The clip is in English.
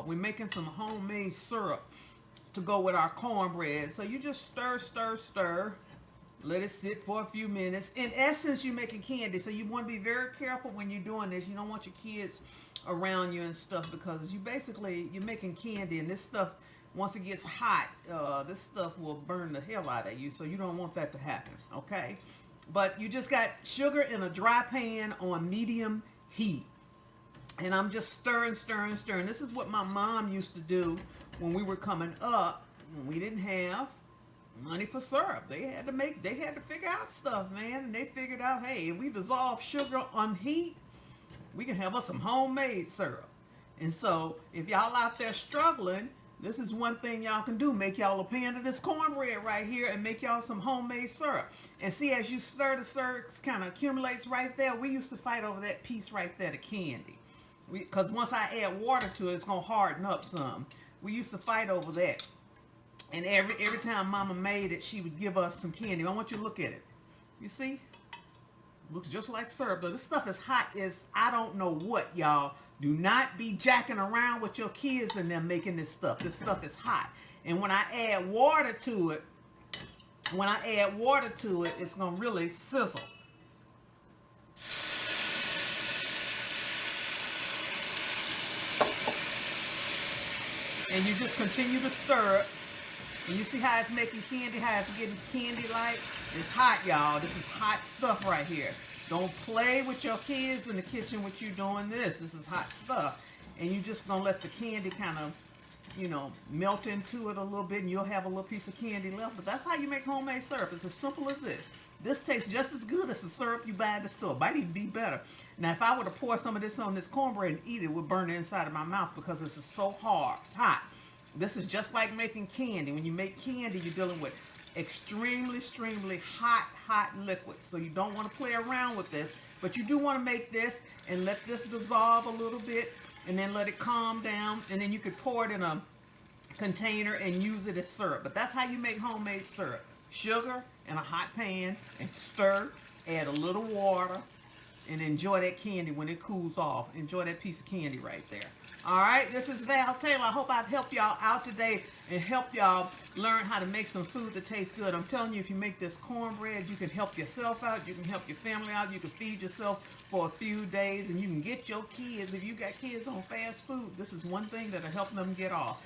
We're making some homemade syrup to go with our cornbread. So you just stir, stir, stir. Let it sit for a few minutes. In essence, you're making candy, so you want to be very careful when you're doing this. You don't want your kids around you and stuff, because you're making candy, and this stuff, once it gets hot, this stuff will burn the hell out of you. So you don't want that to happen, okay? But you just got sugar in a dry pan on medium heat. And I'm just stirring, stirring, stirring. This is what my mom used to do when we were coming up, when we didn't have money for syrup. They had to figure out stuff, man. And they figured out, hey, if we dissolve sugar on heat, we can have us some homemade syrup. And so if y'all out there struggling, this is one thing y'all can do. Make y'all a pan of this cornbread right here and make y'all some homemade syrup. And see, as you stir, the syrup kind of accumulates right there. We used to fight over that piece right there, the candy. Because once I add water to it, it's going to harden up some. We used to fight over that. And every time Mama made it, she would give us some candy. I want you to look at it. You see? Looks just like syrup. Though this stuff is hot as I don't know what, y'all. Do not be jacking around with your kids and them making this stuff. This stuff is hot. And when I add water to it, it's going to really sizzle. And you just continue to stir it. And you see how it's making candy, how it's getting candy-like? It's hot, y'all. This is hot stuff right here. Don't play with your kids in the kitchen with you doing this. This is hot stuff. And you're just going to let the candy kind of, melt into it a little bit, and you'll have a little piece of candy left. But that's how you make homemade syrup. It's as simple as this. This tastes just as good as the syrup you buy at the store. Might even be better. Now, if I were to pour some of this on this cornbread and eat it, it would burn the inside of my mouth because this is so hot. This is just like making candy. When you make candy, you're dealing with extremely hot liquid. So you don't want to play around with this, but you do want to make this and let this dissolve a little bit and then let it calm down, and then you could pour it in a container and use it as syrup. But that's how you make homemade syrup. Sugar in a hot pan and stir, add a little water, and enjoy that candy when it cools off. Enjoy that piece of candy right there. All right, this is Val Taylor. I hope I've helped y'all out today and helped y'all learn how to make some food that tastes good. I'm telling you, if you make this cornbread, you can help yourself out, you can help your family out, you can feed yourself for a few days, and you can get your kids, if you got kids on fast food, this is one thing that'll help them get off.